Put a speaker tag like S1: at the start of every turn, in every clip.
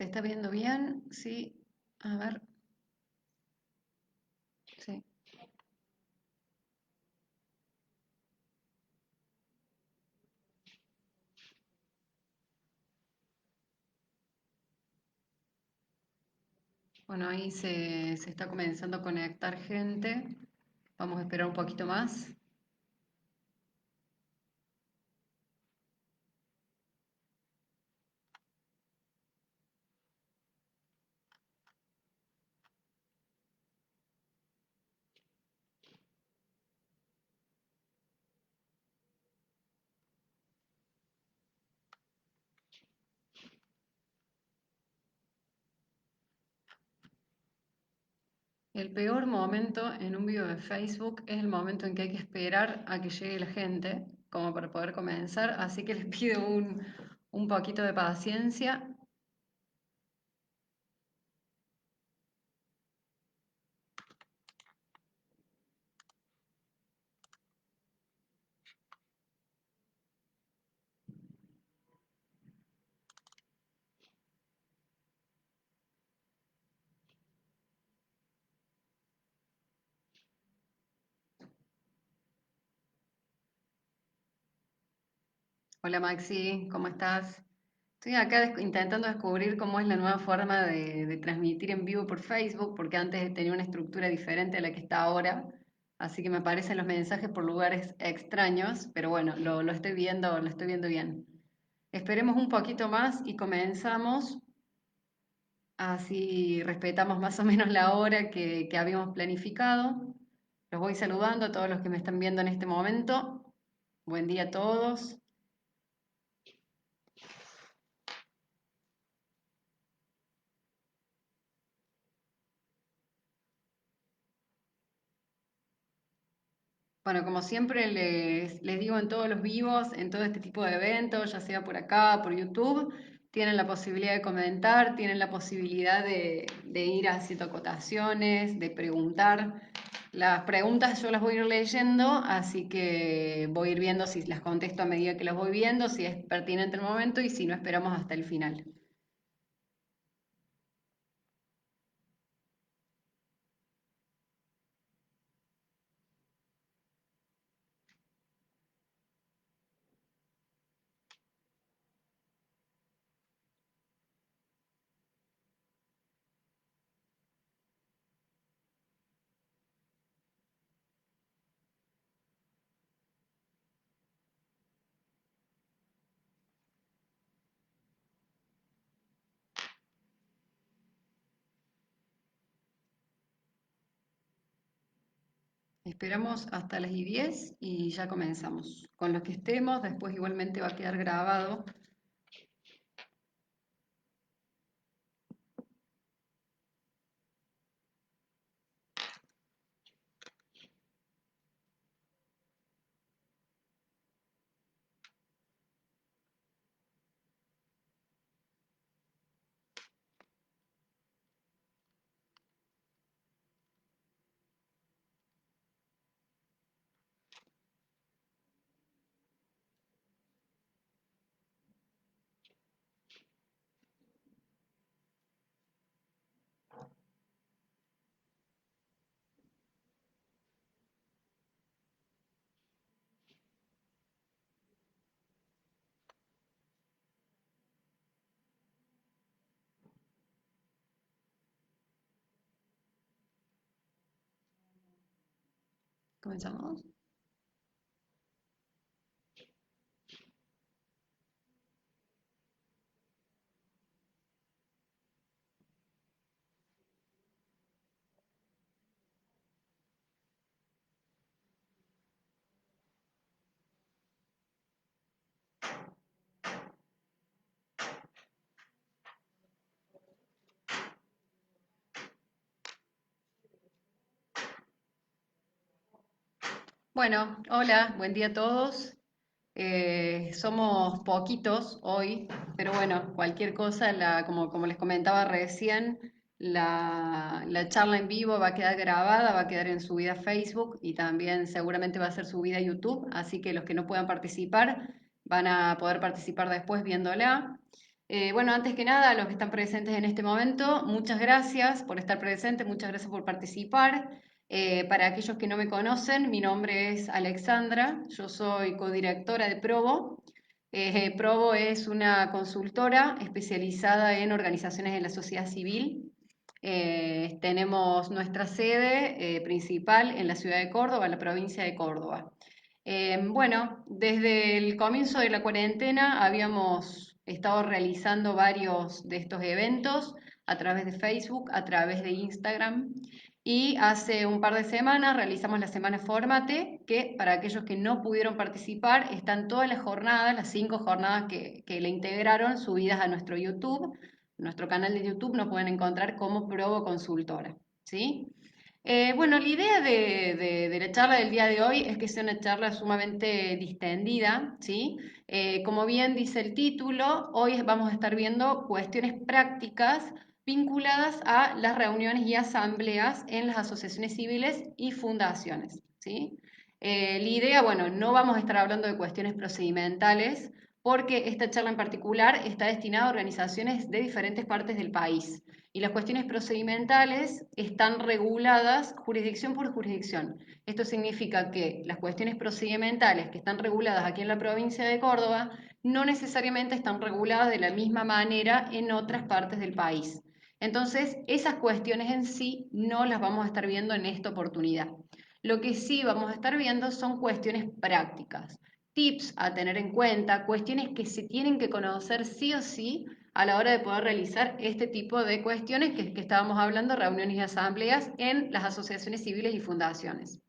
S1: ¿Se está viendo bien? Sí. A ver. Sí. Bueno, ahí se está comenzando a conectar gente. Vamos a esperar un poquito más. El peor momento en un video de Facebook es el momento en que hay que esperar a que llegue la gente, como para poder comenzar. Así que les pido un poquito de paciencia. Hola Maxi, ¿cómo estás? Estoy acá intentando descubrir cómo es la nueva forma de transmitir en vivo por Facebook, porque antes tenía una estructura diferente a la que está ahora, así que me aparecen los mensajes por lugares extraños, pero bueno, lo estoy viendo bien. Esperemos un poquito más y comenzamos, así respetamos más o menos la hora que habíamos planificado. Los voy saludando a todos los que me están viendo en este momento. Buen día a todos. Bueno, como siempre les digo en todos los vivos, en todo este tipo de eventos, ya sea por acá, por YouTube, tienen la posibilidad de comentar, tienen la posibilidad de ir haciendo acotaciones, de preguntar. Las preguntas yo las voy a ir leyendo, así que voy a ir viendo si las contesto a medida que las voy viendo, si es pertinente el momento y si no esperamos hasta el final. Esperamos hasta las y 10 y ya comenzamos. Con los que estemos, después igualmente va a quedar grabado. ¿Comenzamos? Bueno, hola, buen día a todos. Somos poquitos hoy, pero bueno, cualquier cosa, como les comentaba recién, la charla en vivo va a quedar grabada, va a quedar en subida a Facebook y también seguramente va a ser subida a YouTube, así que los que no puedan participar van a poder participar después viéndola. Bueno, antes que nada, a los que están presentes en este momento, muchas gracias por estar presentes, muchas gracias por participar. Para aquellos que no me conocen, mi nombre es Alexandra, yo soy codirectora de Provo. Provo es una consultora especializada en organizaciones de la sociedad civil. Tenemos nuestra sede principal en la ciudad de Córdoba, en la provincia de Córdoba. Bueno, desde el comienzo de la cuarentena habíamos estado realizando varios de estos eventos a través de Facebook, a través de Instagram y hace un par de semanas realizamos la Semana Fórmate, que para aquellos que no pudieron participar están todas las jornadas, las 5 jornadas que le integraron subidas a nuestro YouTube. Nuestro canal de YouTube nos pueden encontrar como Provo Consultora, ¿sí? Bueno, la idea de la charla del día de hoy es que sea una charla sumamente distendida, ¿sí? Como bien dice el título, hoy vamos a estar viendo cuestiones prácticas vinculadas a las reuniones y asambleas en las asociaciones civiles y fundaciones, ¿sí? La idea, bueno, no vamos a estar hablando de cuestiones procedimentales, porque esta charla en particular está destinada a organizaciones de diferentes partes del país y las cuestiones procedimentales están reguladas jurisdicción por jurisdicción. Esto significa que las cuestiones procedimentales que están reguladas aquí en la provincia de Córdoba no necesariamente están reguladas de la misma manera en otras partes del país. Entonces, esas cuestiones en sí no las vamos a estar viendo en esta oportunidad. Lo que sí vamos a estar viendo son cuestiones prácticas, tips a tener en cuenta, cuestiones que se tienen que conocer sí o sí a la hora de poder realizar este tipo de cuestiones que estábamos hablando, reuniones y asambleas en las asociaciones civiles y fundaciones.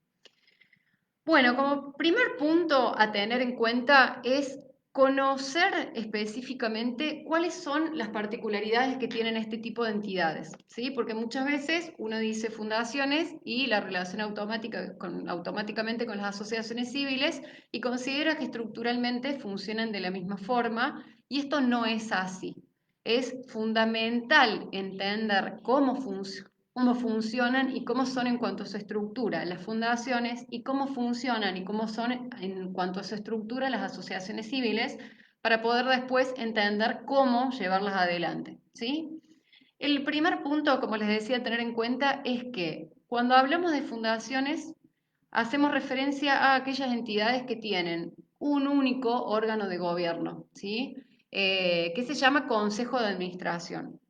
S1: Bueno, como primer punto a tener en cuenta es conocer específicamente cuáles son las particularidades que tienen este tipo de entidades, ¿sí? Porque muchas veces uno dice fundaciones y la relación automáticamente con las asociaciones civiles y considera que estructuralmente funcionan de la misma forma y esto no es así. Es fundamental entender cómo funcionan y cómo son en cuanto a su estructura las fundaciones y cómo funcionan y cómo son en cuanto a su estructura las asociaciones civiles para poder después entender cómo llevarlas adelante, ¿sí? El primer punto, como les decía, a tener en cuenta es que cuando hablamos de fundaciones hacemos referencia a aquellas entidades que tienen un único órgano de gobierno, ¿sí? Que se llama Consejo de Administración.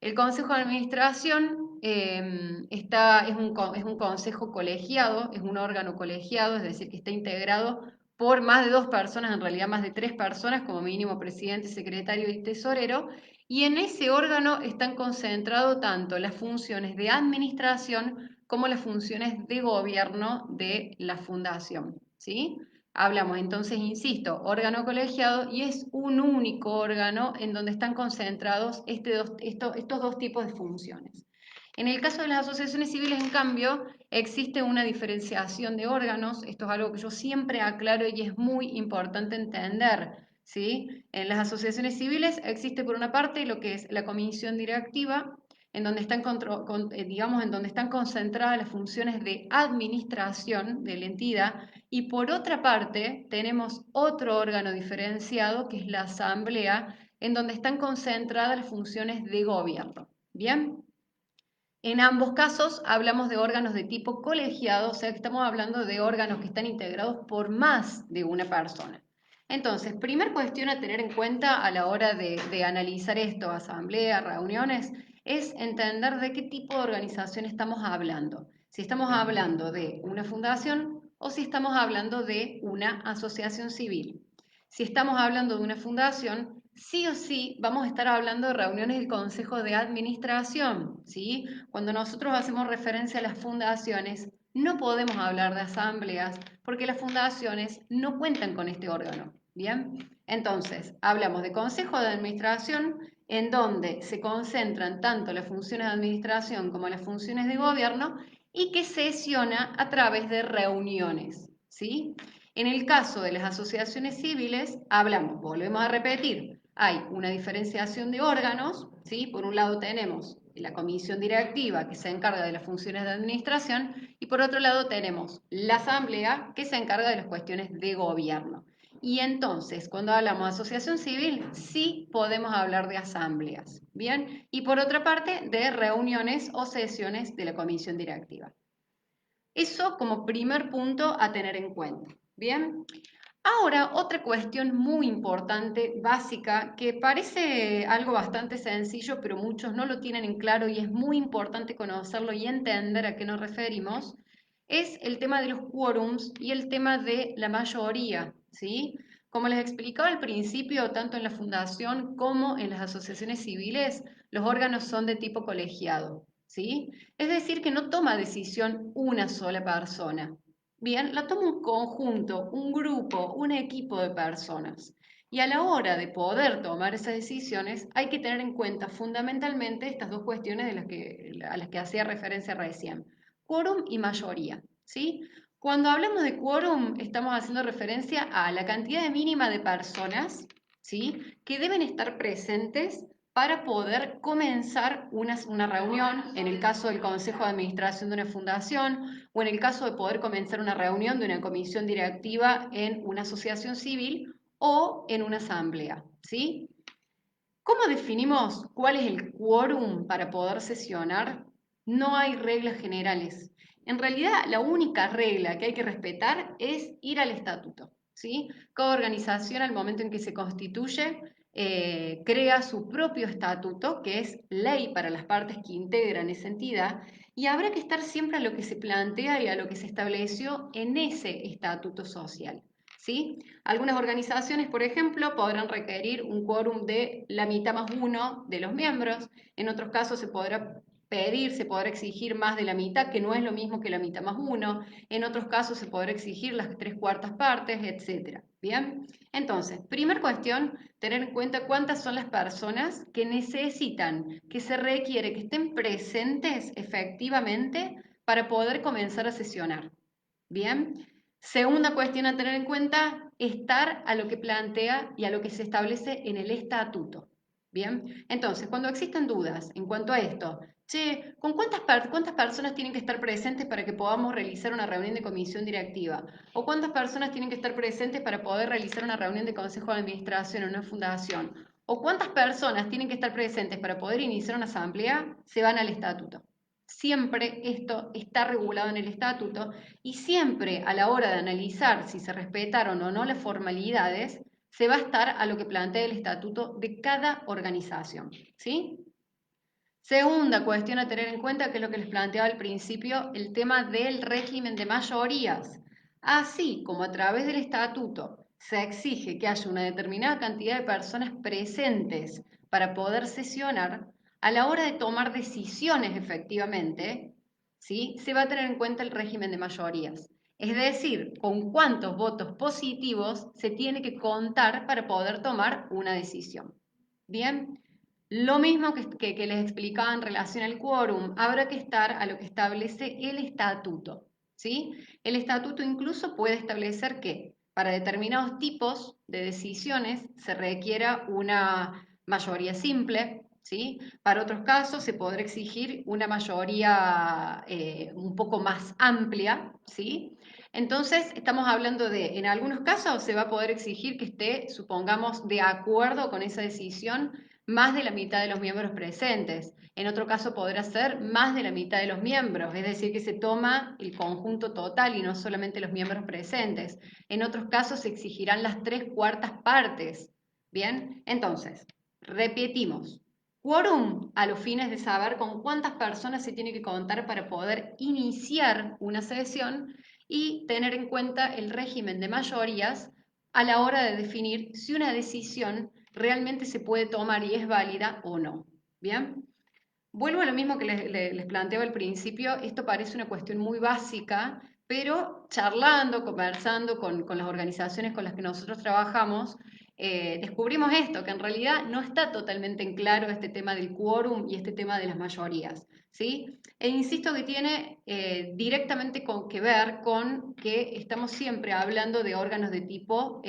S1: El Consejo de Administración es un consejo colegiado, es un órgano colegiado, es decir, que está integrado por más de 2 personas, en realidad más de 3 personas, como mínimo presidente, secretario y tesorero, y en ese órgano están concentradas tanto las funciones de administración como las funciones de gobierno de la fundación, ¿sí? Hablamos entonces, insisto, órgano colegiado y es un único órgano en donde están concentrados estos 2 tipos de funciones. En el caso de las asociaciones civiles, en cambio, existe una diferenciación de órganos. Esto es algo que yo siempre aclaro y es muy importante entender, ¿sí? En las asociaciones civiles existe por una parte lo que es la comisión directiva, en donde digamos, en donde están concentradas las funciones de administración de la entidad, y por otra parte tenemos otro órgano diferenciado que es la asamblea, en donde están concentradas las funciones de gobierno. ¿Bien? En ambos casos hablamos de órganos de tipo colegiado, o sea que estamos hablando de órganos que están integrados por más de una persona. Entonces, primer cuestión a tener en cuenta a la hora de analizar esto, asambleas, reuniones, es entender de qué tipo de organización estamos hablando. Si estamos hablando de una fundación o si estamos hablando de una asociación civil. Si estamos hablando de una fundación, sí o sí vamos a estar hablando de reuniones del Consejo de Administración, ¿sí? Cuando nosotros hacemos referencia a las fundaciones, no podemos hablar de asambleas porque las fundaciones no cuentan con este órgano, ¿bien? Entonces, hablamos de Consejo de Administración en donde se concentran tanto las funciones de administración como las funciones de gobierno y que sesiona a través de reuniones, ¿sí? En el caso de las asociaciones civiles, volvemos a repetir, hay una diferenciación de órganos, ¿sí? Por un lado tenemos la comisión directiva que se encarga de las funciones de administración y por otro lado tenemos la asamblea que se encarga de las cuestiones de gobierno. Y entonces, cuando hablamos de asociación civil, sí podemos hablar de asambleas, ¿bien? Y por otra parte, de reuniones o sesiones de la comisión directiva. Eso como primer punto a tener en cuenta, ¿bien? Ahora, otra cuestión muy importante, básica, que parece algo bastante sencillo, pero muchos no lo tienen en claro y es muy importante conocerlo y entender a qué nos referimos, es el tema de los quórums y el tema de la mayoría, ¿sí? Como les explicaba al principio, tanto en la fundación como en las asociaciones civiles, los órganos son de tipo colegiado, ¿sí? Es decir, que no toma decisión una sola persona. Bien, la toma un conjunto, un grupo, un equipo de personas. Y a la hora de poder tomar esas decisiones, hay que tener en cuenta fundamentalmente estas dos cuestiones a las que hacía referencia recién: quórum y mayoría, ¿sí? Cuando hablamos de quórum, estamos haciendo referencia a la cantidad mínima de personas, ¿sí?, que deben estar presentes para poder comenzar una reunión, en el caso del Consejo de Administración de una fundación, o en el caso de poder comenzar una reunión de una comisión directiva en una asociación civil o en una asamblea, ¿sí? ¿Cómo definimos cuál es el quórum para poder sesionar? No hay reglas generales. En realidad, la única regla que hay que respetar es ir al estatuto, ¿sí? Cada organización, al momento en que se constituye, crea su propio estatuto, que es ley para las partes que integran esa entidad, y habrá que estar siempre a lo que se plantea y a lo que se estableció en ese estatuto social, ¿sí? Algunas organizaciones, por ejemplo, podrán requerir un quórum de la mitad más uno de los miembros. En otros casos se podrá pedir, se podrá exigir más de la mitad, que no es lo mismo que la mitad más uno. En otros casos se podrá exigir las 3/4 partes, etc. ¿Bien? Entonces, primera cuestión, tener en cuenta cuántas son las personas que necesitan, que se requiere que estén presentes efectivamente para poder comenzar a sesionar. Bien. Segunda cuestión a tener en cuenta, estar a lo que plantea y a lo que se establece en el estatuto. Bien, entonces, cuando existen dudas en cuanto a esto, che, ¿con cuántas personas tienen que estar presentes para que podamos realizar una reunión de comisión directiva? ¿O cuántas personas tienen que estar presentes para poder realizar una reunión de consejo de administración en una fundación? ¿O cuántas personas tienen que estar presentes para poder iniciar una asamblea? Se van al estatuto. Siempre esto está regulado en el estatuto y siempre a la hora de analizar si se respetaron o no las formalidades, se va a estar a lo que plantea el estatuto de cada organización, ¿sí? Segunda cuestión a tener en cuenta, que es lo que les planteaba al principio, el tema del régimen de mayorías. Así como a través del estatuto se exige que haya una determinada cantidad de personas presentes para poder sesionar, a la hora de tomar decisiones efectivamente, ¿sí?, se va a tener en cuenta el régimen de mayorías. Es decir, con cuántos votos positivos se tiene que contar para poder tomar una decisión. Bien, lo mismo que les explicaba en relación al quórum, habrá que estar a lo que establece el estatuto, ¿sí? El estatuto incluso puede establecer que para determinados tipos de decisiones se requiera una mayoría simple, ¿sí? Para otros casos se podrá exigir una mayoría un poco más amplia, ¿sí? Entonces, estamos hablando de, en algunos casos se va a poder exigir que esté, supongamos, de acuerdo con esa decisión más de la mitad de los miembros presentes. En otro caso podrá ser más de la mitad de los miembros, es decir, que se toma el conjunto total y no solamente los miembros presentes. En otros casos se exigirán las 3/4 partes. Bien, entonces, repetimos. Quórum a los fines de saber con cuántas personas se tiene que contar para poder iniciar una sesión, y tener en cuenta el régimen de mayorías a la hora de definir si una decisión realmente se puede tomar y es válida o no. ¿Bien? Vuelvo a lo mismo que les planteaba al principio, esto parece una cuestión muy básica, pero charlando, conversando con las organizaciones con las que nosotros trabajamos, descubrimos esto, que en realidad no está totalmente en claro este tema del quórum y este tema de las mayorías, ¿sí? E insisto que tiene directamente que ver con que estamos siempre hablando de órganos de tipo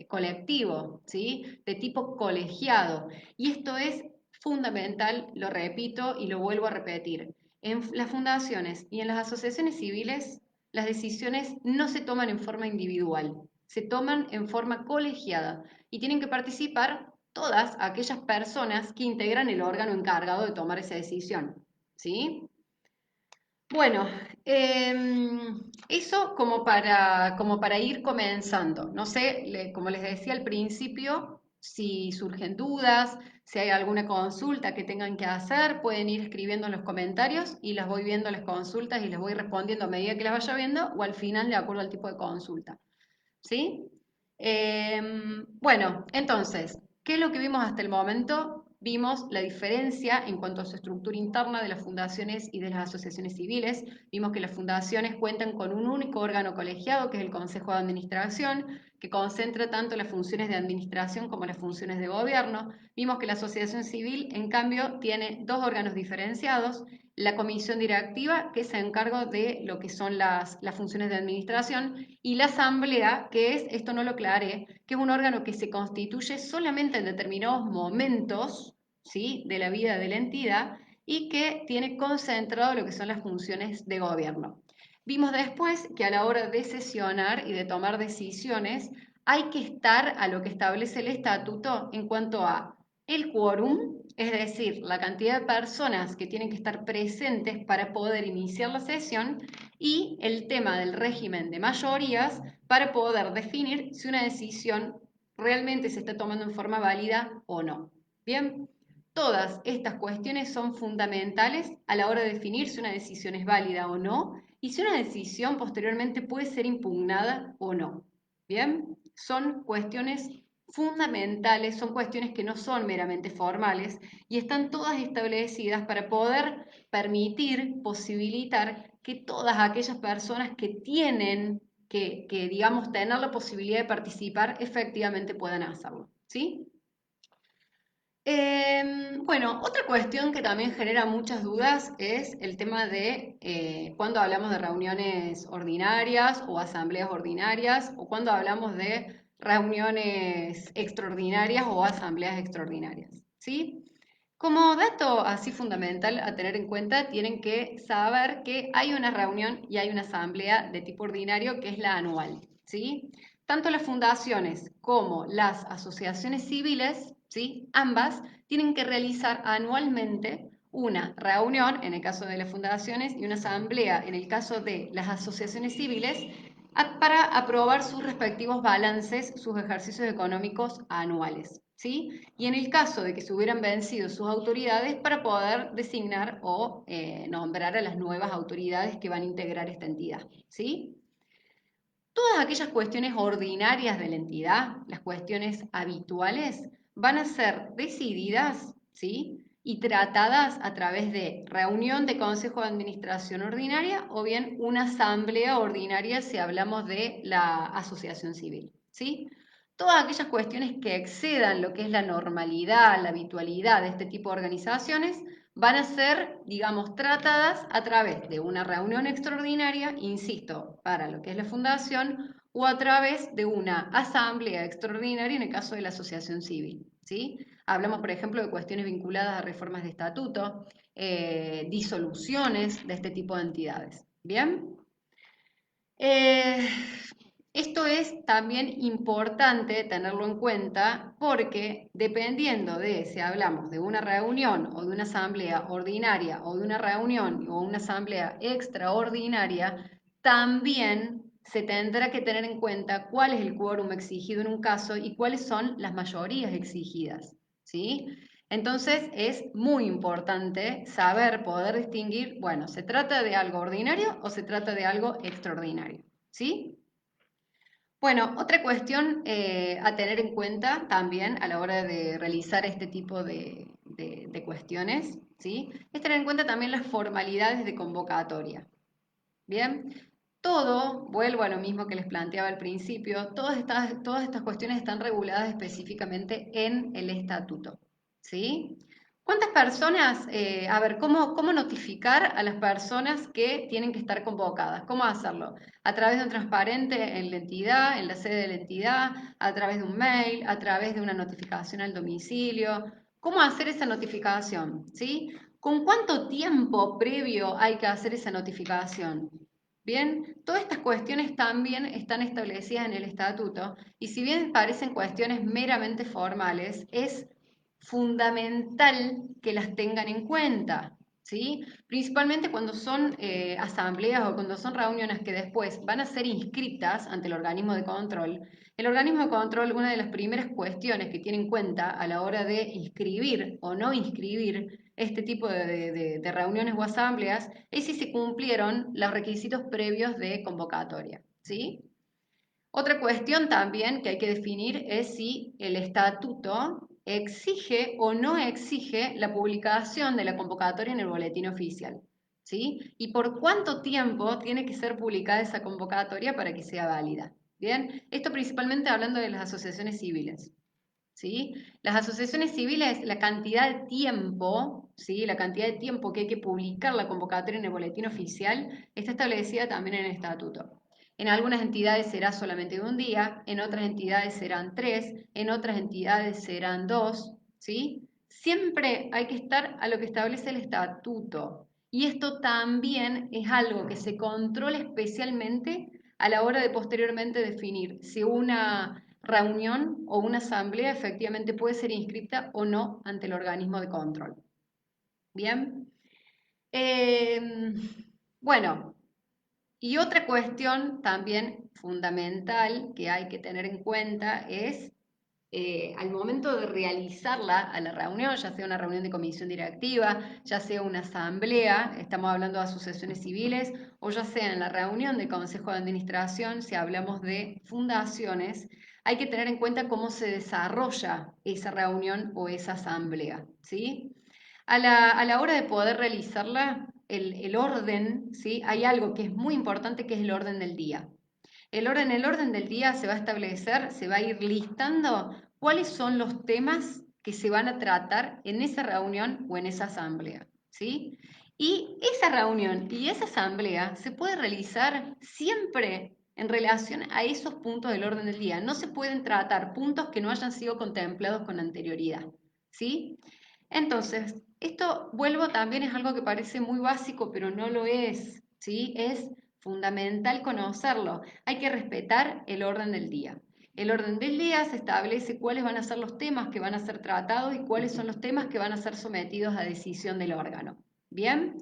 S1: colectivo, ¿sí? De tipo colegiado. Y esto es fundamental, lo repito y lo vuelvo a repetir. En las fundaciones y en las asociaciones civiles, las decisiones no se toman en forma individual, se toman en forma colegiada y tienen que participar todas aquellas personas que integran el órgano encargado de tomar esa decisión. ¿Sí? Bueno, eso como para ir comenzando. No sé, como les decía al principio, si surgen dudas, si hay alguna consulta que tengan que hacer, pueden ir escribiendo en los comentarios y las voy viendo las consultas y les voy respondiendo a medida que las vaya viendo o al final de acuerdo al tipo de consulta. ¿Sí? Bueno, entonces, ¿qué es lo que vimos hasta el momento? Vimos la diferencia en cuanto a su estructura interna de las fundaciones y de las asociaciones civiles. Vimos que las fundaciones cuentan con un único órgano colegiado, que es el Consejo de Administración, que concentra tanto las funciones de administración como las funciones de gobierno. Vimos que la asociación civil, en cambio, tiene dos órganos diferenciados, la comisión directiva, que se encarga de lo que son las funciones de administración, y la asamblea, que es, esto no lo aclaré, que es un órgano que se constituye solamente en determinados momentos, ¿sí?, de la vida de la entidad y que tiene concentrado lo que son las funciones de gobierno. Vimos después que a la hora de sesionar y de tomar decisiones hay que estar a lo que establece el estatuto en cuanto a el quórum, es decir, la cantidad de personas que tienen que estar presentes para poder iniciar la sesión, y el tema del régimen de mayorías para poder definir si una decisión realmente se está tomando en forma válida o no. Bien, todas estas cuestiones son fundamentales a la hora de definir si una decisión es válida o no y si una decisión posteriormente puede ser impugnada o no. Bien, son cuestiones fundamentales, son cuestiones que no son meramente formales y están todas establecidas para poder permitir, posibilitar que todas aquellas personas que tienen digamos, tener la posibilidad de participar, efectivamente puedan hacerlo. ¿Sí? Bueno, otra cuestión que también genera muchas dudas es el tema de cuando hablamos de reuniones ordinarias o asambleas ordinarias o cuando hablamos de reuniones extraordinarias o asambleas extraordinarias. ¿Sí? Como dato así fundamental a tener en cuenta, tienen que saber que hay una reunión y hay una asamblea de tipo ordinario que es la anual, ¿sí? Tanto las fundaciones como las asociaciones civiles, ¿sí?, ambas tienen que realizar anualmente una reunión, en el caso de las fundaciones, y una asamblea, en el caso de las asociaciones civiles, para aprobar sus respectivos balances, sus ejercicios económicos anuales. ¿Sí? Y en el caso de que se hubieran vencido sus autoridades, para poder designar o nombrar a las nuevas autoridades que van a integrar esta entidad. ¿Sí? Todas aquellas cuestiones ordinarias de la entidad, las cuestiones habituales, van a ser decididas, ¿sí?, y tratadas a través de reunión de consejo de administración ordinaria o bien una asamblea ordinaria si hablamos de la asociación civil, ¿sí? Todas aquellas cuestiones que excedan lo que es la normalidad, la habitualidad de este tipo de organizaciones van a ser, digamos, tratadas a través de una reunión extraordinaria, insisto, para lo que es la fundación, o a través de una asamblea extraordinaria en el caso de la asociación civil. ¿Sí? Hablamos, por ejemplo, de cuestiones vinculadas a reformas de estatuto, disoluciones de este tipo de entidades. ¿Bien? Eh, Esto es también importante tenerlo en cuenta porque dependiendo de si hablamos de una reunión o de una asamblea ordinaria o de una reunión o una asamblea extraordinaria, también se tendrá que tener en cuenta cuál es el quórum exigido en un caso y cuáles son las mayorías exigidas, ¿sí? Entonces es muy importante saber, poder distinguir, bueno, ¿se trata de algo ordinario o se trata de algo extraordinario? ¿Sí? Bueno, otra cuestión a tener en cuenta también a la hora de realizar este tipo de cuestiones, ¿sí?, es tener en cuenta también las formalidades de convocatoria. Bien, todo, vuelvo a lo mismo que les planteaba al principio, todas estas cuestiones están reguladas específicamente en el estatuto. ¿Sí? ¿Cuántas personas, a ver, cómo notificar a las personas que tienen que estar convocadas? ¿Cómo hacerlo? A través de un transparente en la entidad, en la sede de la entidad, a través de un mail, a través de una notificación al domicilio. ¿Cómo hacer esa notificación? ¿Sí? ¿Con cuánto tiempo previo hay que hacer esa notificación? Bien, todas estas cuestiones también están establecidas en el estatuto y si bien parecen cuestiones meramente formales, es fundamental que las tengan en cuenta, ¿sí? Principalmente cuando son asambleas o cuando son reuniones que después van a ser inscritas ante el organismo de control. El organismo de control, una de las primeras cuestiones que tiene en cuenta a la hora de inscribir o no inscribir este tipo de reuniones o asambleas es si se cumplieron los requisitos previos de convocatoria, ¿sí? Otra cuestión también que hay que definir es si el estatuto exige o no exige la publicación de la convocatoria en el boletín oficial, ¿sí? Y por cuánto tiempo tiene que ser publicada esa convocatoria para que sea válida. Bien, esto principalmente hablando de las asociaciones civiles. ¿Sí? Las asociaciones civiles, la cantidad de tiempo, ¿sí? La cantidad de tiempo que hay que publicar la convocatoria en el boletín oficial está establecida también en el estatuto. En algunas entidades será solamente de un día, en otras entidades serán 3, en otras entidades serán 2, ¿sí? Siempre hay que estar a lo que establece el estatuto. Y esto también es algo que se controla especialmente a la hora de posteriormente definir si una reunión o una asamblea efectivamente puede ser inscrita o no ante el organismo de control. Bien. Eh, bueno, y otra cuestión también fundamental que hay que tener en cuenta es al momento de realizarla a la reunión, ya sea una reunión de comisión directiva, ya sea una asamblea, estamos hablando de asociaciones civiles, o ya sea en la reunión del consejo de administración, si hablamos de fundaciones, hay que tener en cuenta cómo se desarrolla esa reunión o esa asamblea, ¿sí? A la hora de poder realizarla, el orden, ¿sí? Hay algo que es muy importante que es el orden del día. El orden del día se va a establecer, se va a ir listando cuáles son los temas que se van a tratar en esa reunión o en esa asamblea, ¿sí? Y esa reunión y esa asamblea se puede realizar siempre en relación a esos puntos del orden del día. No se pueden tratar puntos que no hayan sido contemplados con anterioridad, ¿sí? Entonces, esto, vuelvo, también es algo que parece muy básico, pero no lo es, ¿sí? Es fundamental conocerlo. Hay que respetar el orden del día. El orden del día se establece cuáles van a ser los temas que van a ser tratados y cuáles son los temas que van a ser sometidos a decisión del órgano. ¿Bien?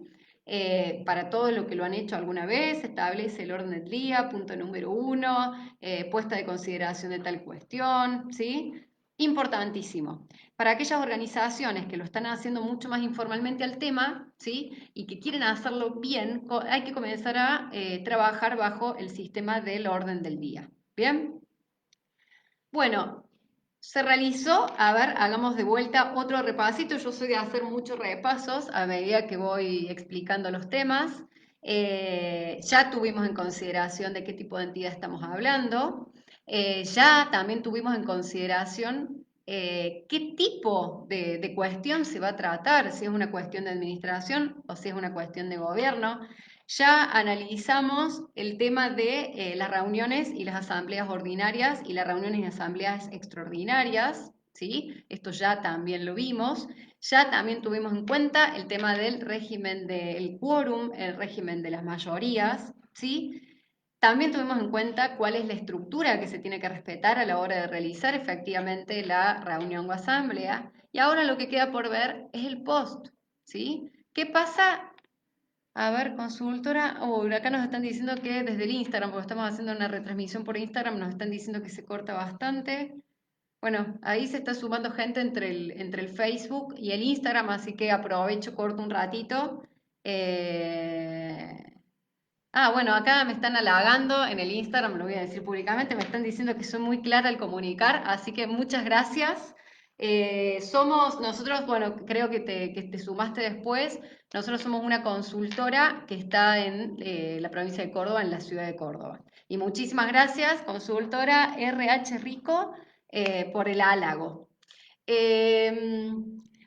S1: Para todo lo que lo han hecho alguna vez, se establece el orden del día, punto número 1, puesta de consideración de tal cuestión, ¿sí? Importantísimo. Para aquellas organizaciones que lo están haciendo mucho más informalmente al tema, ¿sí? Y que quieren hacerlo bien, hay que comenzar a trabajar bajo el sistema del orden del día. ¿Bien? Bueno, se realizó, a ver, hagamos de vuelta otro repasito. Yo soy de hacer muchos repasos a medida que voy explicando los temas. Ya tuvimos en consideración de qué tipo de entidad estamos hablando. Ya también tuvimos en consideración qué tipo de cuestión se va a tratar, si es una cuestión de administración o si es una cuestión de gobierno. Ya analizamos el tema de las reuniones y las asambleas ordinarias y las reuniones y asambleas extraordinarias, ¿sí? Esto ya también lo vimos. Ya también tuvimos en cuenta el tema del régimen del quórum, el régimen de las mayorías, ¿sí? También tuvimos en cuenta cuál es la estructura que se tiene que respetar a la hora de realizar efectivamente la reunión o asamblea. Y ahora lo que queda por ver es el post, ¿sí? ¿Qué pasa? A ver, consultora. Oh, acá nos están diciendo que desde el Instagram, porque estamos haciendo una retransmisión por Instagram, nos están diciendo que se corta bastante. Bueno, ahí se está sumando gente entre el Facebook y el Instagram, así que aprovecho, corto un ratito. Eh, bueno, acá me están halagando en el Instagram, lo voy a decir públicamente, me están diciendo que soy muy clara al comunicar, así que muchas gracias. Nosotros, bueno, creo que te sumaste después, nosotros somos una consultora que está en la provincia de Córdoba, en la ciudad de Córdoba. Y muchísimas gracias, consultora RH Rico, por el halago. Eh,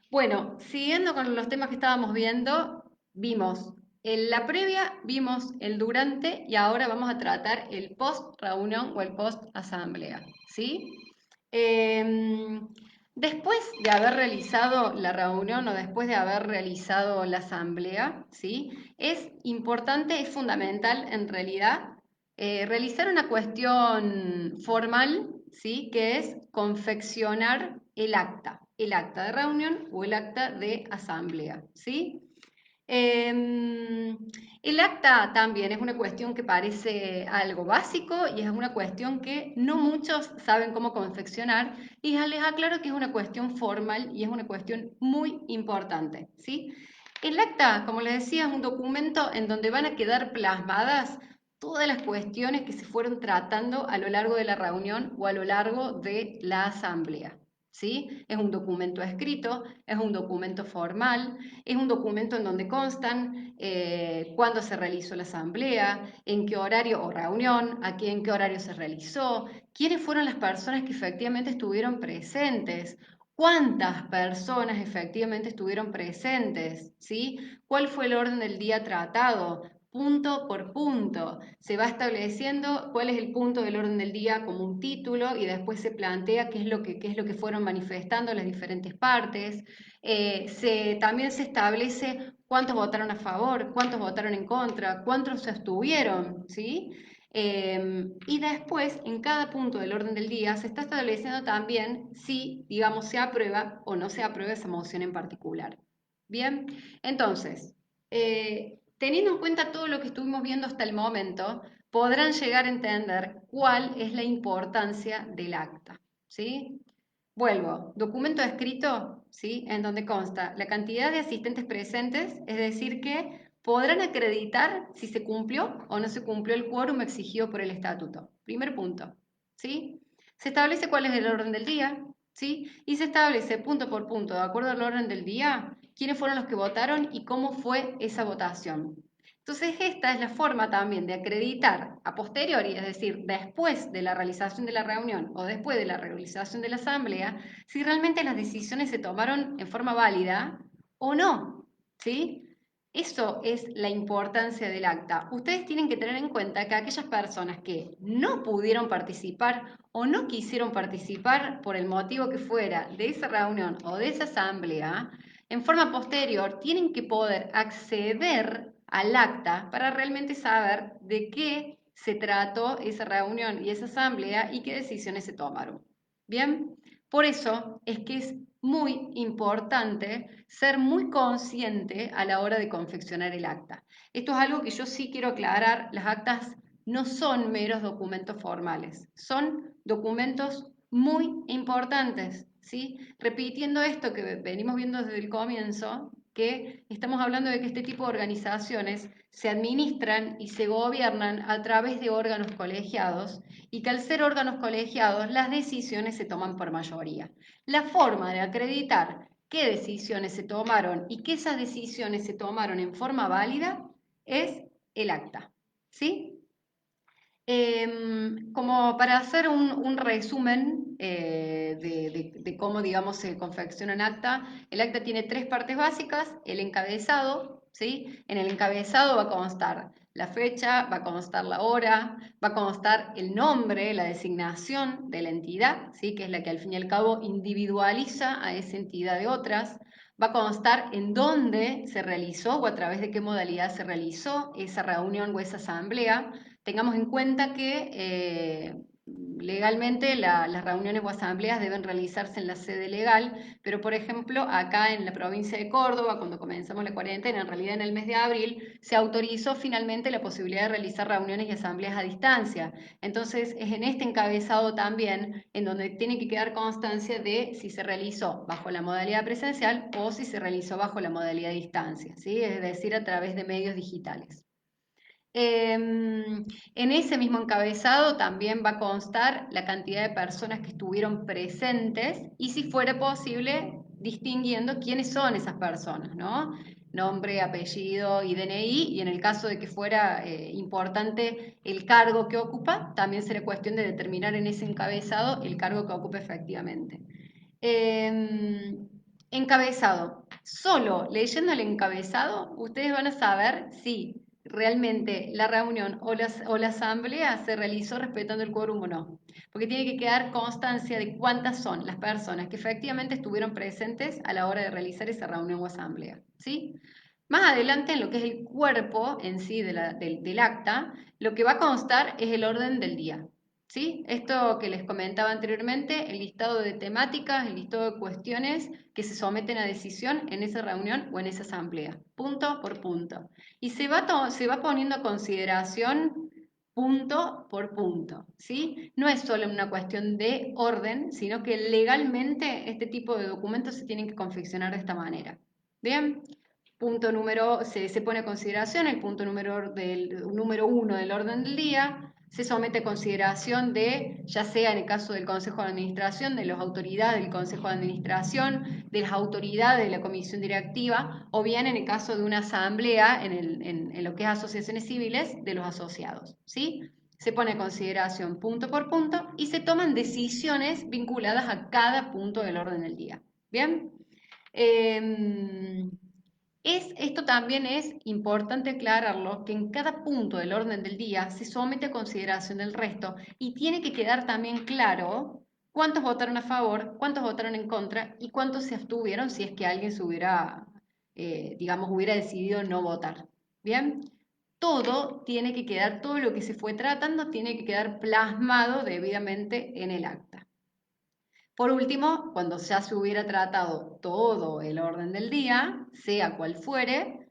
S1: bueno, siguiendo con los temas que estábamos viendo, vimos en la previa, vimos el durante y ahora vamos a tratar el post reunión o el post asamblea, ¿sí? Eh, Después de haber realizado la reunión o después de haber realizado la asamblea, ¿sí? Es importante, es fundamental en realidad realizar una cuestión formal, ¿sí? Que es confeccionar el acta de reunión o el acta de asamblea, ¿sí? El acta también es una cuestión que parece algo básico y es una cuestión que no muchos saben cómo confeccionar y les aclaro que es una cuestión formal y es una cuestión muy importante, ¿sí? El acta, como les decía, es un documento en donde van a quedar plasmadas todas las cuestiones que se fueron tratando a lo largo de la reunión o a lo largo de la asamblea, ¿sí? Es un documento escrito, es un documento formal, es un documento en donde constan cuándo se realizó la asamblea, en qué horario o reunión, aquí en qué horario se realizó, quiénes fueron las personas que efectivamente estuvieron presentes, cuántas personas efectivamente estuvieron presentes, ¿sí? ¿Cuál fue el orden del día tratado? Punto por punto. Se va estableciendo cuál es el punto del orden del día como un título y después se plantea qué es lo que fueron manifestando las diferentes partes. También se establece cuántos votaron a favor, cuántos votaron en contra, cuántos se abstuvieron, ¿sí? Y después, en cada punto del orden del día, se está estableciendo también si, digamos, se aprueba o no se aprueba esa moción en particular. Bien, entonces, teniendo en cuenta todo lo que estuvimos viendo hasta el momento, podrán llegar a entender cuál es la importancia del acta, ¿sí? Vuelvo, documento escrito, ¿sí? En donde consta la cantidad de asistentes presentes, es decir, que podrán acreditar si se cumplió o no se cumplió el quórum exigido por el estatuto. Primer punto, ¿sí? Se establece cuál es el orden del día, ¿sí? Y se establece punto por punto, de acuerdo al orden del día, quiénes fueron los que votaron y cómo fue esa votación. Entonces, esta es la forma también de acreditar a posteriori, es decir, después de la realización de la reunión o después de la realización de la asamblea, si realmente las decisiones se tomaron en forma válida o no, ¿sí? Eso es la importancia del acta. Ustedes tienen que tener en cuenta que aquellas personas que no pudieron participar o no quisieron participar por el motivo que fuera de esa reunión o de esa asamblea, en forma posterior tienen que poder acceder al acta para realmente saber de qué se trató esa reunión y esa asamblea y qué decisiones se tomaron. Bien, por eso es que es muy importante ser muy consciente a la hora de confeccionar el acta. Esto es algo que yo sí quiero aclarar, las actas no son meros documentos formales, son documentos muy importantes, ¿sí? Repitiendo esto que venimos viendo desde el comienzo, que estamos hablando de que este tipo de organizaciones se administran y se gobiernan a través de órganos colegiados y que al ser órganos colegiados las decisiones se toman por mayoría. La forma de acreditar qué decisiones se tomaron y que esas decisiones se tomaron en forma válida es el acta, ¿sí? Como para hacer un resumen de cómo, digamos, se confecciona un acta, el acta tiene tres partes básicas, el encabezado, ¿sí? En el encabezado va a constar la fecha, va a constar la hora, va a constar el nombre, la designación de la entidad, ¿sí? Que es la que al fin y al cabo individualiza a esa entidad de otras, va a constar en dónde se realizó o a través de qué modalidad se realizó esa reunión o esa asamblea. Tengamos en cuenta que legalmente las reuniones o asambleas deben realizarse en la sede legal, pero por ejemplo acá en la provincia de Córdoba, cuando comenzamos la cuarentena, en realidad en el mes de abril, se autorizó finalmente la posibilidad de realizar reuniones y asambleas a distancia. Entonces es en este encabezado también en donde tiene que quedar constancia de si se realizó bajo la modalidad presencial o si se realizó bajo la modalidad a distancia, ¿sí? Es decir, a través de medios digitales. En ese mismo encabezado también va a constar la cantidad de personas que estuvieron presentes y si fuera posible distinguiendo quiénes son esas personas, ¿no? Nombre, apellido y DNI, y en el caso de que fuera importante el cargo que ocupa, también será cuestión de determinar en ese encabezado el cargo que ocupa efectivamente. Encabezado. Solo leyendo el encabezado, ustedes van a saber si realmente la reunión o la asamblea se realizó respetando el quórum o no. Porque tiene que quedar constancia de cuántas son las personas que efectivamente estuvieron presentes a la hora de realizar esa reunión o asamblea. ¿Sí? Más adelante, en lo que es el cuerpo en sí del acta, lo que va a constar es el orden del día. ¿Sí? Esto que les comentaba anteriormente, el listado de temáticas, el listado de cuestiones que se someten a decisión en esa reunión o en esa asamblea, punto por punto. Y se va poniendo a consideración punto por punto, ¿sí? No es solo una cuestión de orden, sino que legalmente este tipo de documentos se tienen que confeccionar de esta manera. Bien, punto número, se pone a consideración el punto número 1 del orden del día, se somete a consideración de, ya sea en el caso del Consejo de Administración, de las autoridades del Consejo de Administración, de las autoridades de la Comisión Directiva, o bien en el caso de una asamblea, en lo que es asociaciones civiles, de los asociados, ¿sí? Se pone a consideración punto por punto y se toman decisiones vinculadas a cada punto del orden del día. ¿Bien? Esto también es importante aclararlo, que en cada punto del orden del día se somete a consideración del resto y tiene que quedar también claro cuántos votaron a favor, cuántos votaron en contra y cuántos se abstuvieron si es que alguien se hubiera, digamos, hubiera decidido no votar. ¿Bien? Todo tiene que quedar, todo lo que se fue tratando tiene que quedar plasmado debidamente en el acta. Por último, cuando ya se hubiera tratado todo el orden del día, sea cual fuere,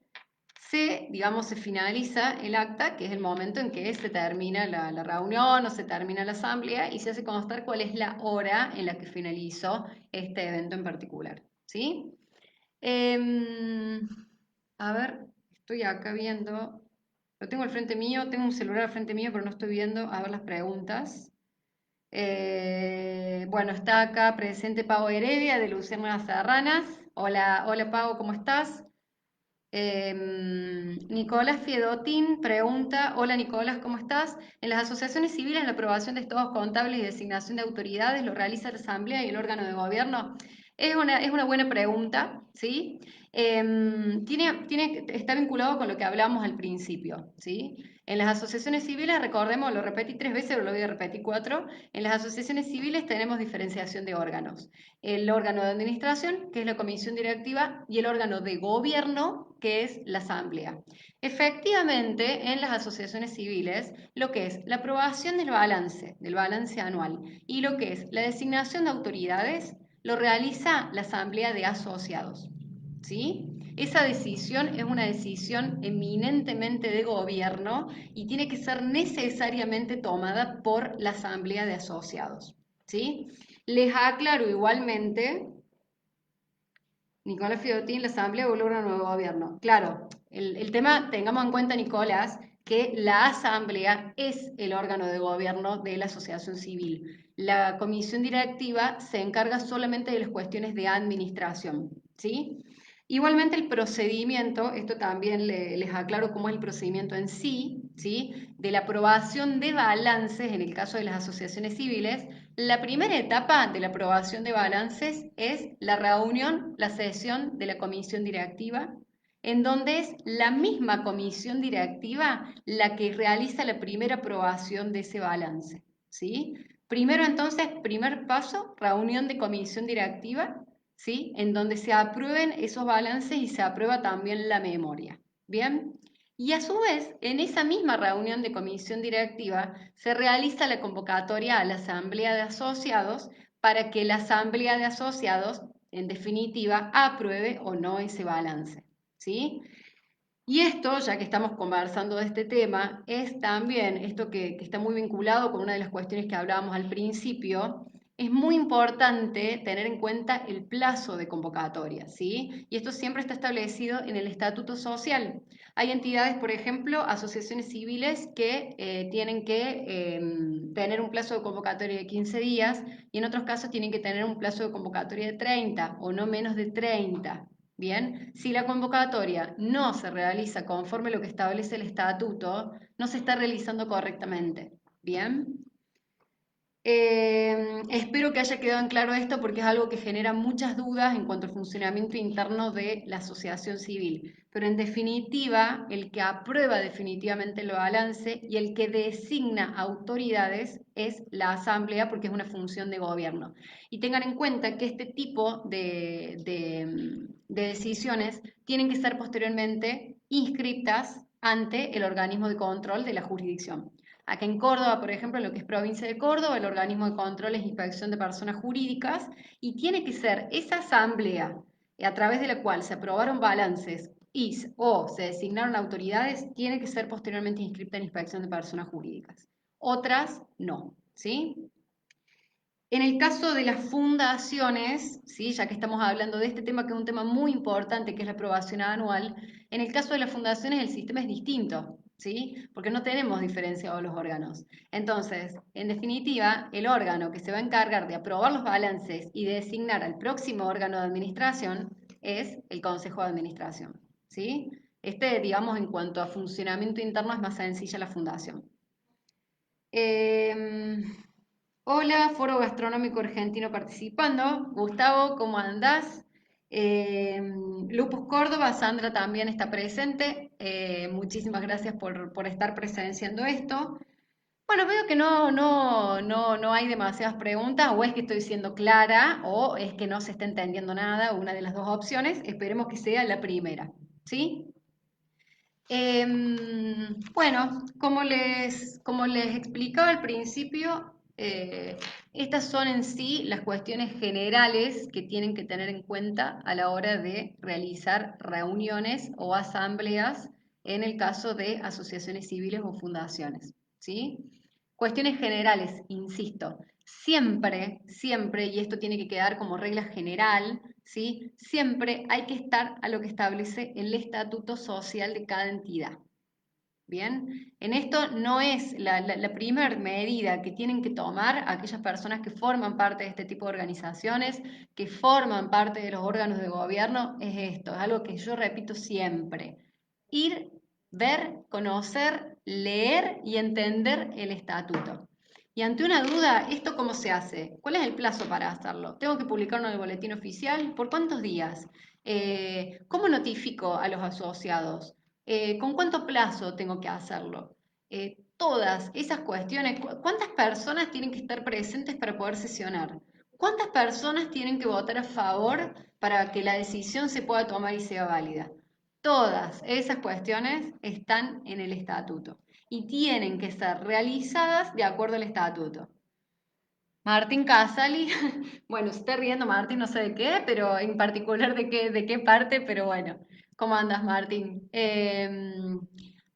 S1: digamos, se finaliza el acta, que es el momento en que se termina la reunión o se termina la asamblea y se hace constar cuál es la hora en la que finalizó este evento en particular. ¿Sí? Em, a ver, estoy acá viendo, lo tengo al frente mío, tengo un celular al frente mío, pero no estoy viendo, a ver las preguntas. Bueno, está acá presente Pau Heredia de Lucerna Serranas. Hola, hola Pau, ¿cómo estás? Nicolás Fiedotín pregunta, hola Nicolás, ¿cómo estás? En las asociaciones civiles la aprobación de estados contables y designación de autoridades lo realiza la Asamblea y el órgano de gobierno. Es una buena pregunta, ¿sí? Está vinculado con lo que hablábamos al principio, ¿sí? En las asociaciones civiles, recordemos, lo repetí 3 veces, pero lo voy a repetir 4, en las asociaciones civiles tenemos diferenciación de órganos. El órgano de administración, que es la comisión directiva, y el órgano de gobierno, que es la asamblea. Efectivamente, en las asociaciones civiles, lo que es la aprobación del balance anual, y lo que es la designación de autoridades, lo realiza la asamblea de asociados. ¿Sí? Esa decisión es una decisión eminentemente de gobierno y tiene que ser necesariamente tomada por la asamblea de asociados. ¿Sí? Les aclaro igualmente, Nicolás Fiodotín, la asamblea o el órgano de gobierno. Claro, el tema, tengamos en cuenta, Nicolás, que la asamblea es el órgano de gobierno de la asociación civil. La comisión directiva se encarga solamente de las cuestiones de administración, ¿sí? Igualmente el procedimiento, esto también les aclaro cómo es el procedimiento en sí, ¿sí? De la aprobación de balances en el caso de las asociaciones civiles, la primera etapa de la aprobación de balances es la reunión, la sesión de la comisión directiva, en donde es la misma comisión directiva la que realiza la primera aprobación de ese balance, ¿sí? Primero entonces, primer paso, reunión de comisión directiva, ¿sí? En donde se aprueben esos balances y se aprueba también la memoria. ¿Bien? Y a su vez, en esa misma reunión de comisión directiva se realiza la convocatoria a la asamblea de asociados para que la asamblea de asociados, en definitiva, apruebe o no ese balance. ¿Sí? Y esto, ya que estamos conversando de este tema, es también esto que está muy vinculado con una de las cuestiones que hablábamos al principio. Es muy importante tener en cuenta el plazo de convocatoria, ¿sí? Y esto siempre está establecido en el estatuto social. Hay entidades, por ejemplo, asociaciones civiles que tienen que tener un plazo de convocatoria de 15 días y en otros casos tienen que tener un plazo de convocatoria de 30 o no menos de 30. Bien, si la convocatoria no se realiza conforme lo que establece el estatuto, no se está realizando correctamente. Bien. Espero que haya quedado en claro esto porque es algo que genera muchas dudas en cuanto al funcionamiento interno de la asociación civil. Pero en definitiva, el que aprueba definitivamente el balance y el que designa autoridades es la asamblea porque es una función de gobierno. Y tengan en cuenta que este tipo de decisiones tienen que ser posteriormente inscritas ante el organismo de control de la jurisdicción. Acá en Córdoba, por ejemplo, en lo que es provincia de Córdoba, el organismo de control es Inspección de Personas Jurídicas y tiene que ser esa asamblea a través de la cual se aprobaron balances o se designaron autoridades, tiene que ser posteriormente inscrita en Inspección de Personas Jurídicas. Otras no, ¿sí? En el caso de las fundaciones, ¿sí? Ya que estamos hablando de este tema, que es un tema muy importante, que es la aprobación anual, en el caso de las fundaciones el sistema es distinto, ¿sí? Porque no tenemos diferenciados los órganos. Entonces, en definitiva, el órgano que se va a encargar de aprobar los balances y de designar al próximo órgano de administración es el Consejo de Administración, ¿sí? Digamos, en cuanto a funcionamiento interno, es más sencilla la fundación. Eh, Hola, Foro Gastronómico Argentino participando. Gustavo, ¿cómo andás? Eh, Lupus Córdoba, Sandra también está presente. Muchísimas gracias por estar presenciando esto. Bueno, veo que no hay demasiadas preguntas, o es que estoy siendo clara, o es que no se está entendiendo nada, una de las dos opciones. Esperemos que sea la primera, ¿sí? Bueno, como les explicaba al principio, estas son en sí las cuestiones generales que tienen que tener en cuenta a la hora de realizar reuniones o asambleas en el caso de asociaciones civiles o fundaciones, ¿sí? Cuestiones generales, insisto, siempre, y esto tiene que quedar como regla general, ¿sí? Siempre hay que estar a lo que establece el estatuto social de cada entidad. Bien, en esto no es la primera medida que tienen que tomar aquellas personas que forman parte de este tipo de organizaciones, que forman parte de los órganos de gobierno, es esto, es algo que yo repito siempre. Ir, ver, conocer, leer y entender el estatuto. Y ante una duda, ¿esto cómo se hace? ¿Cuál es el plazo para hacerlo? ¿Tengo que publicarlo en el boletín oficial? ¿Por cuántos días? ¿Cómo notifico a los asociados? ¿Con cuánto plazo tengo que hacerlo? Todas esas cuestiones, ¿cuántas personas tienen que estar presentes para poder sesionar? ¿Cuántas personas tienen que votar a favor para que la decisión se pueda tomar y sea válida? Todas esas cuestiones están en el estatuto y tienen que ser realizadas de acuerdo al estatuto. Martín Casali, bueno, se está riendo Martín, no sé de qué, pero en particular de qué parte, pero bueno, ¿cómo andas Martín?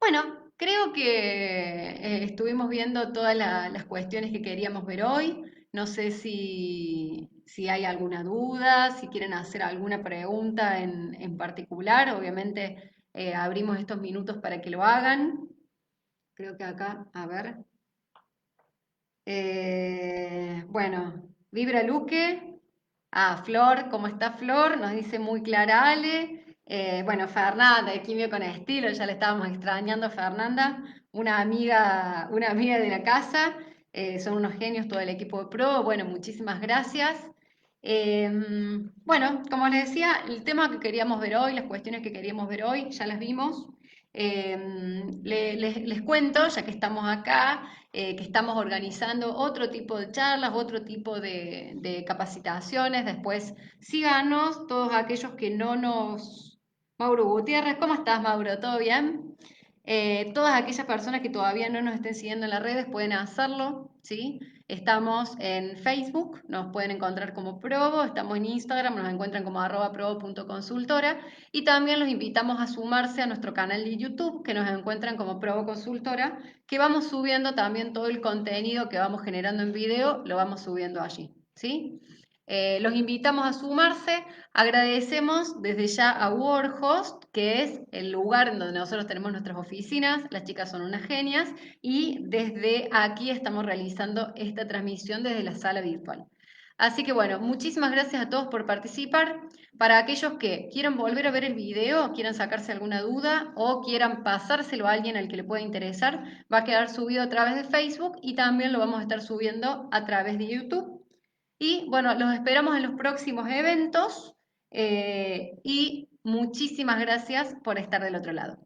S1: Bueno, creo que estuvimos viendo todas las cuestiones que queríamos ver hoy. No sé si hay alguna duda, si quieren hacer alguna pregunta en particular. Obviamente abrimos estos minutos para que lo hagan. Creo que acá, a ver. Bueno, Vibra Luque. Ah, Flor, ¿cómo está Flor? Nos dice muy clara Ale. Bueno, Fernanda, de Quimio con Estilo, ya le estábamos extrañando a Fernanda, una amiga de la casa. Son unos genios todo el equipo de Pro. Bueno, muchísimas gracias. Bueno, como les decía, el tema que queríamos ver hoy, las cuestiones que queríamos ver hoy, ya las vimos. Les cuento, ya que estamos acá, que estamos organizando otro tipo de charlas, otro tipo de capacitaciones. Después, síganos, todos aquellos que no nos... Mauro Gutiérrez, ¿cómo estás, Mauro? ¿Todo bien? Todas aquellas personas que todavía no nos estén siguiendo en las redes pueden hacerlo, ¿sí? Estamos en Facebook, nos pueden encontrar como Probo, estamos en Instagram, nos encuentran como @probo.consultora y también los invitamos a sumarse a nuestro canal de YouTube, que nos encuentran como Probo Consultora, que vamos subiendo también todo el contenido que vamos generando en video, lo vamos subiendo allí, ¿sí? Los invitamos a sumarse. Agradecemos desde ya a Warhost, que es el lugar en donde nosotros tenemos nuestras oficinas. Las chicas son unas genias y desde aquí estamos realizando esta transmisión desde la sala virtual. Así que bueno, muchísimas gracias a todos por participar. Para aquellos que quieran volver a ver el video, quieran sacarse alguna duda o quieran pasárselo a alguien al que le pueda interesar, va a quedar subido a través de Facebook y también lo vamos a estar subiendo a través de YouTube. Y bueno, los esperamos en los próximos eventos y muchísimas gracias por estar del otro lado.